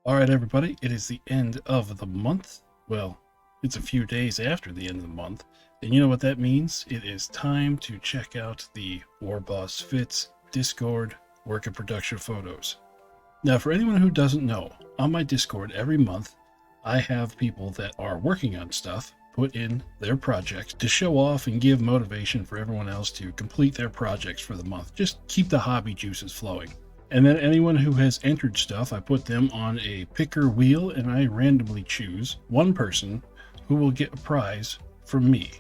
All right, everybody, it is the end of the month. Well, it's a few days after the end of the month. And you know what that means? It is time to check out the warbossfitz Discord work in production photos. Now, for anyone who doesn't know, on my Discord every month, I have people that are working on stuff put in their projects to show off and give motivation for everyone else to complete their projects for the month. Just keep the hobby juices flowing. And then anyone who has entered stuff, I put them on a picker wheel and I randomly choose one person who will get a prize from me.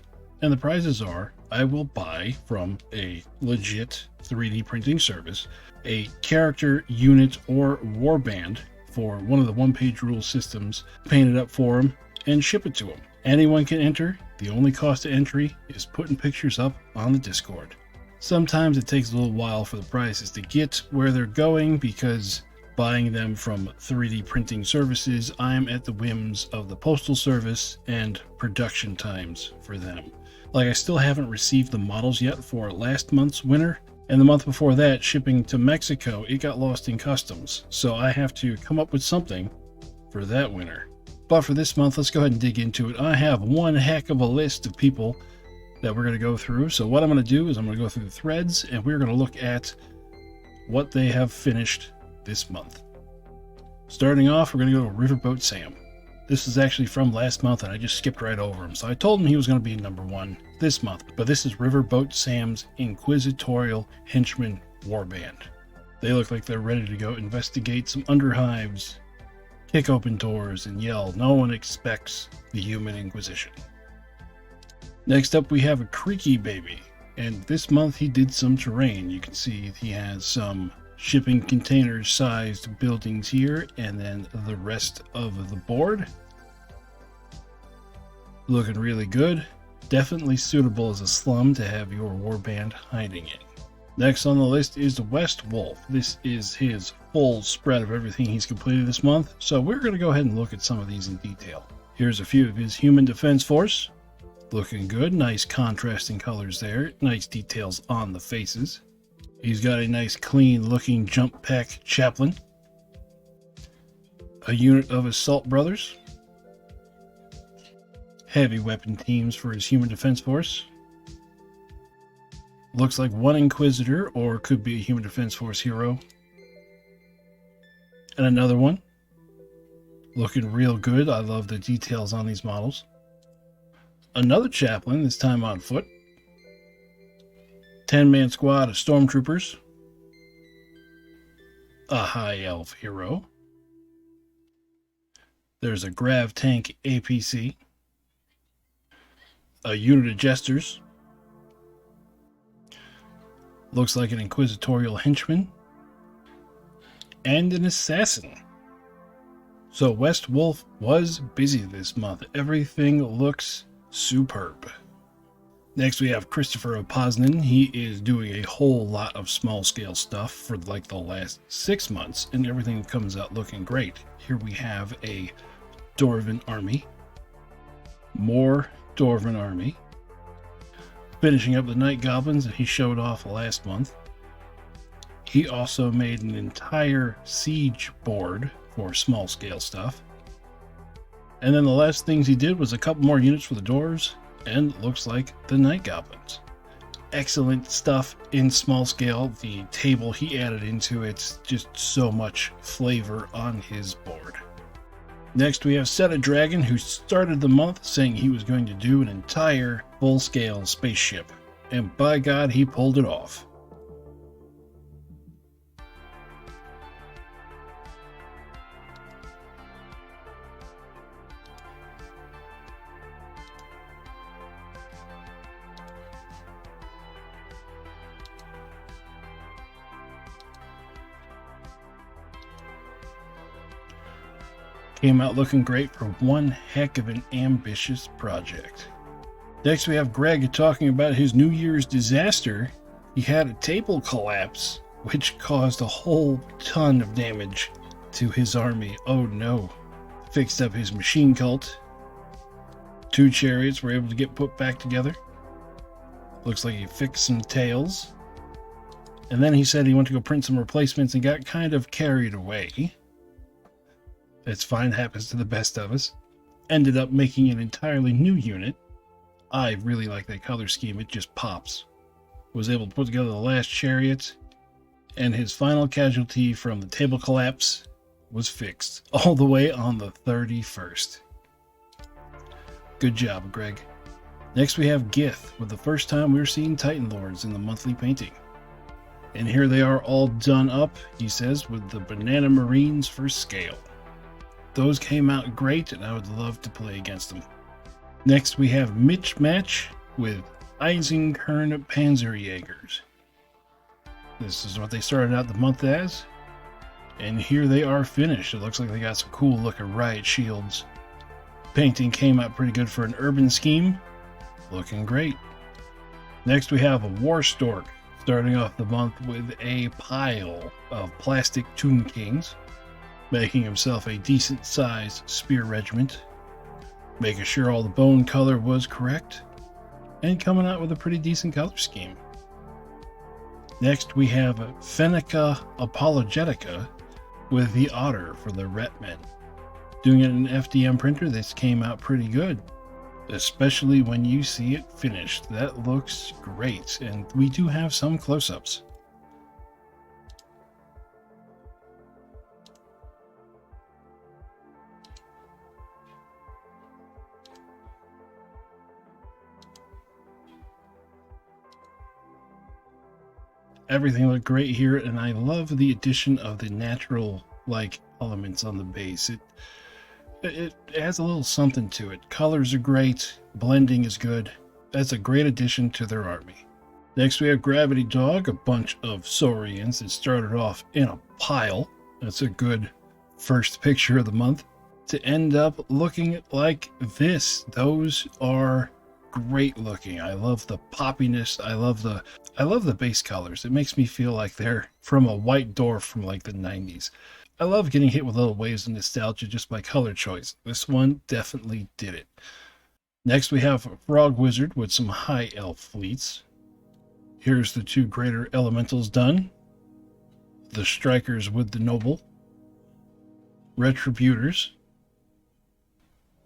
And the prizes are, I will buy from a legit 3D printing service a character, unit, or warband for one of the one-page rule systems, paint it up for them, and ship it to them. Anyone can enter. The only cost of entry is putting pictures up on the Discord. Sometimes it takes a little while for the prices to get where they're going because buying them from 3D printing services, I'm at the whims of the postal service and production times for them. Like, I still haven't received the models yet for last month's winter, and the month before that, shipping to Mexico, it got lost in customs. So I have to come up with something for that winter. But for this month, let's go ahead and dig into it. I have one heck of a list of people that we're going to go through. So what I'm going to do is I'm going to go through the threads and we're going to look at what they have finished this month. Starting off, we're going to go to Riverboat Sam. This is actually from last month and I just skipped right over him. So I told him he was going to be number one this month, but this is Riverboat Sam's Inquisitorial Henchman Warband. They look like they're ready to go investigate some underhives, kick open doors, and yell, "No one expects the human Inquisition." Next up, we have a Creaky Baby, and this month he did some terrain. You can see he has some shipping container sized buildings here, and then the rest of the board. Looking really good. Definitely suitable as a slum to have your warband hiding in. Next on the list is the West Wolf. This is his full spread of everything he's completed this month, so we're going to go ahead and look at some of these in detail. Here's a few of his Human Defense Force. Looking good. Nice contrasting colors there. Nice details on the faces. He's got a nice clean looking jump pack chaplain. A unit of Assault Brothers. Heavy weapon teams for his Human Defense Force. Looks like one Inquisitor, or could be a Human Defense Force hero. And another one. Looking real good. I love the details on these models. Another chaplain, this time on foot. 10-man squad of stormtroopers. A high elf hero. There's a grav tank APC. A unit of jesters. Looks like an inquisitorial henchman. And an assassin. So West Wolf was busy this month. Everything looks superb. Next we have Christopher Opoznan. He is doing a whole lot of small scale stuff for like the last 6 months, and everything comes out looking great. Here we have a Dwarven army. More Dwarven army. Finishing up the Night Goblins that he showed off last month. He also made an entire siege board for small scale stuff. And then the last things he did was a couple more units for the dwarves, and looks like the Night Goblins. Excellent stuff in small scale. The table he added into it, just so much flavor on his board. Next we have Set a Dragon, who started the month saying he was going to do an entire full-scale spaceship. And by God, he pulled it off. Came out looking great for one heck of an ambitious project. Next we have Greg talking about his New Year's disaster. He had a table collapse, which caused a whole ton of damage to his army. Oh no. Fixed up his machine cult. 2 chariots were able to get put back together. Looks like he fixed some tails. And then he said he went to go print some replacements and got kind of carried away. It's fine, happens to the best of us. Ended up making an entirely new unit. I really like that color scheme, it just pops. Was able to put together the last chariot, and his final casualty from the table collapse was fixed all the way on the 31st. Good job, Greg. Next we have Gith, with the first time we're seeing Titan Lords in the monthly painting. And here they are all done up, he says, with the Banana Marines for scale. Those came out great, and I would love to play against them. Next we have Mitch Match with Eisenkern Panzerjägers. This is what they started out the month as, and here they are finished. It looks like they got some cool looking riot shields. Painting came out pretty good for an urban scheme. Looking great. Next we have a War Stork, starting off the month with a pile of plastic Tomb Kings, making himself a decent sized spear regiment, making sure all the bone color was correct, and coming out with a pretty decent color scheme. Next we have Fenica Apologetica with the Otter for the Retmen. Doing it in an FDM printer, this came out pretty good, especially when you see it finished. That looks great, and we do have some close-ups. Everything looked great here, and I love the addition of the natural elements on the base. It adds a little something to it. Colors are great, blending is good. That's a great addition to their army. Next we have Gravity Dog, a bunch of Saurians that started off in a pile. That's a good first picture of the month. To end up looking like this. Those are great looking. I love the poppiness. I love the base colors. It makes me feel like they're from a white dwarf from like the 90s. I love getting hit with little waves of nostalgia just by color choice. This one definitely did it. Next we have Frog Wizard with some high elf fleets. Here's the two greater elementals done. The Strikers with the Noble, Retributors,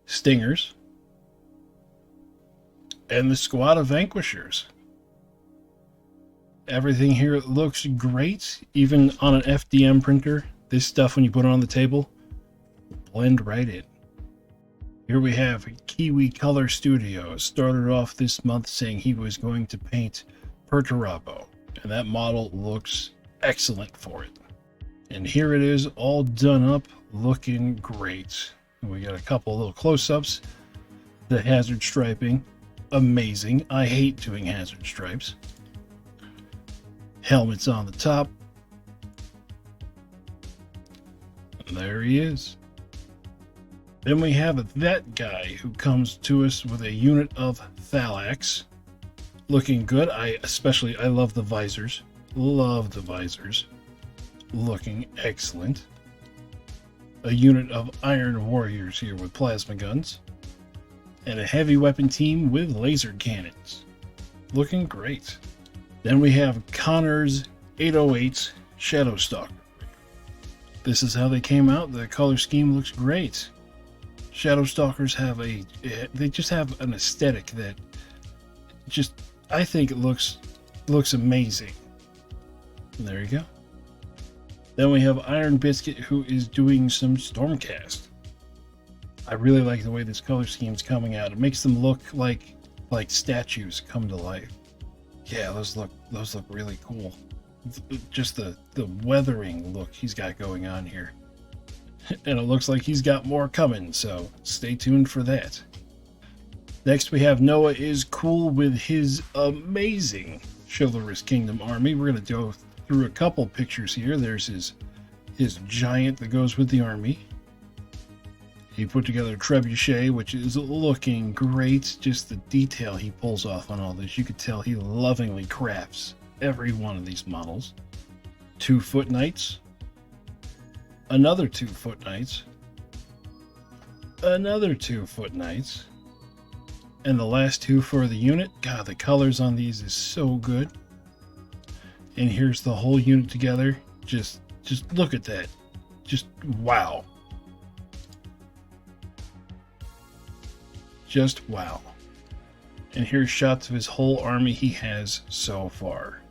Stingers, and the squad of Vanquishers. Everything here looks great, even on an FDM printer. This stuff, when you put it on the table, will blend right in. Here we have Kiwi Color Studios. Started off this month saying he was going to paint Perturabo, and that model looks excellent for it. And here it is, all done up, looking great. And we got a couple little close-ups. The hazard striping, amazing. I hate doing hazard stripes. Helmets on the top. And there he is. Then we have that guy who comes to us with a unit of Thalax. Looking good. I love the visors. Love the visors. Looking excellent. A unit of Iron Warriors here with plasma guns. And a heavy weapon team with laser cannons. Looking great. Then we have Connor's 808 Shadowstalker. This is how they came out. The color scheme looks great. Shadowstalkers they just have an aesthetic that just, I think it looks amazing. And there you go. Then we have Iron Biscuit, who is doing some Stormcast. I really like the way this color scheme is coming out. It makes them look like statues come to life. Yeah, those look really cool. Just the weathering look he's got going on here. And it looks like he's got more coming, so stay tuned for that. Next we have Noah is cool with his amazing Chivalrous Kingdom army. We're going to go through a couple pictures here. There's his giant that goes with the army. He put together a trebuchet, which is looking great. Just the detail he pulls off on all this. You could tell he lovingly crafts every one of these models. 2 foot knights. Another 2 foot knights. Another 2 foot knights. And the last 2 for the unit. God, the colors on these is so good. And here's the whole unit together. Just look at that. Just wow. Just wow. And here's shots of his whole army he has so far.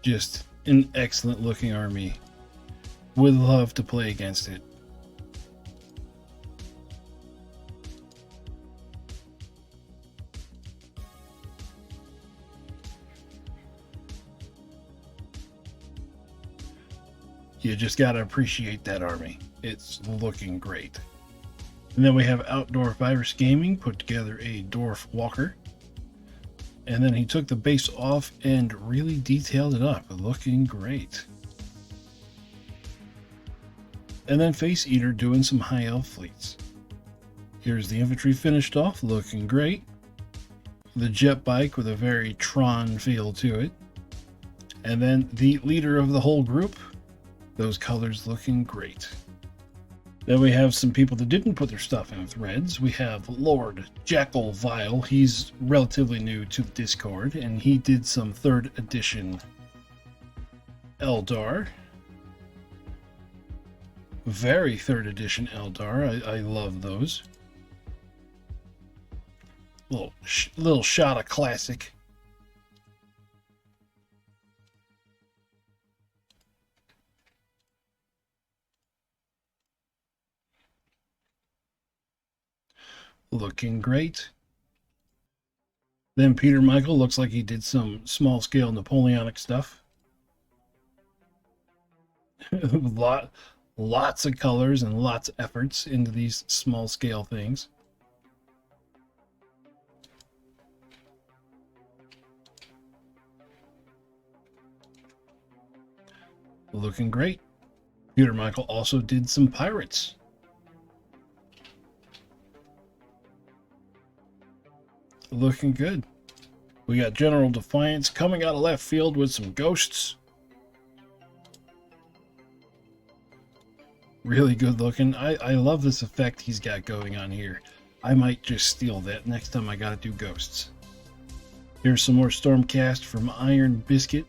Just an excellent looking army. Would love to play against it. You just gotta appreciate that army. It's looking great. And then we have Outdoor Virus Gaming put together a Dwarf Walker. And then he took the base off and really detailed it up, looking great. And then Face Eater doing some high elf fleets. Here's the infantry finished off, looking great. The jet bike with a very Tron feel to it. And then the leader of the whole group, those colors looking great. Then we have some people that didn't put their stuff in threads. We have Lord Jackal Vile. He's relatively new to the Discord, and he did some 3rd edition Eldar. Very 3rd edition Eldar. I love those. Little shot of classic. Looking great. Then Peter Michael looks like he did some small scale Napoleonic stuff. Lots of colors and lots of efforts into these small scale things. Looking great. Peter Michael also did some pirates. Looking good. We got General Defiance coming out of left field with some ghosts. Really good looking. I love this effect he's got going on here. I might just steal that next time I gotta do ghosts. Here's some more Stormcast from Iron Biscuit.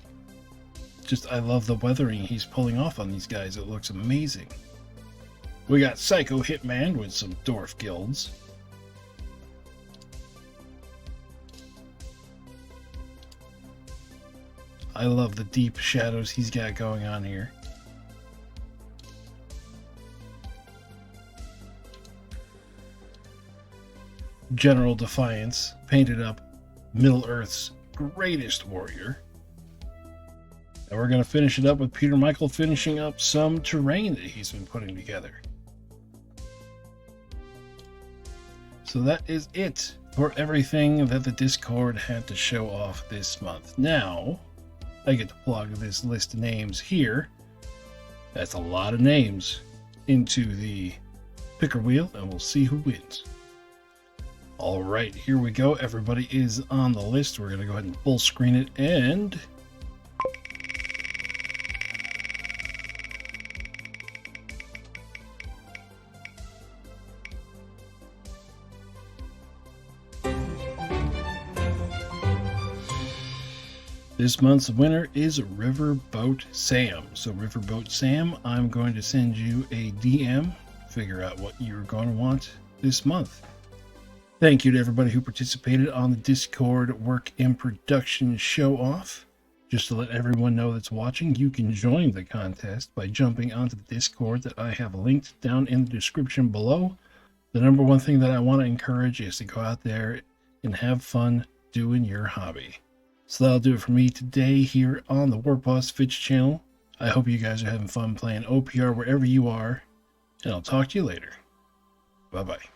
Just, I love the weathering he's pulling off on these guys. It looks amazing. We got Psycho Hitman with some Dwarf Guilds. I love the deep shadows he's got going on here. General Defiance painted up Middle Earth's greatest warrior. And we're going to finish it up with Peter Michael finishing up some terrain that he's been putting together. So that is it for everything that the Discord had to show off this month. Now, I get to plug this list of names here. That's a lot of names into the picker wheel, and we'll see who wins. All right, here we go. Everybody is on the list. We're going to go ahead and full screen it, and this month's winner is Riverboat Sam. So Riverboat Sam, I'm going to send you a DM, figure out what you're going to want this month. Thank you to everybody who participated on the Discord Work in Production show off. Just to let everyone know that's watching, you can join the contest by jumping onto the Discord that I have linked down in the description below. The number one thing that I want to encourage is to go out there and have fun doing your hobby. So that'll do it for me today here on the warbossfitz channel. I hope you guys are having fun playing OPR wherever you are, and I'll talk to you later. Bye-bye.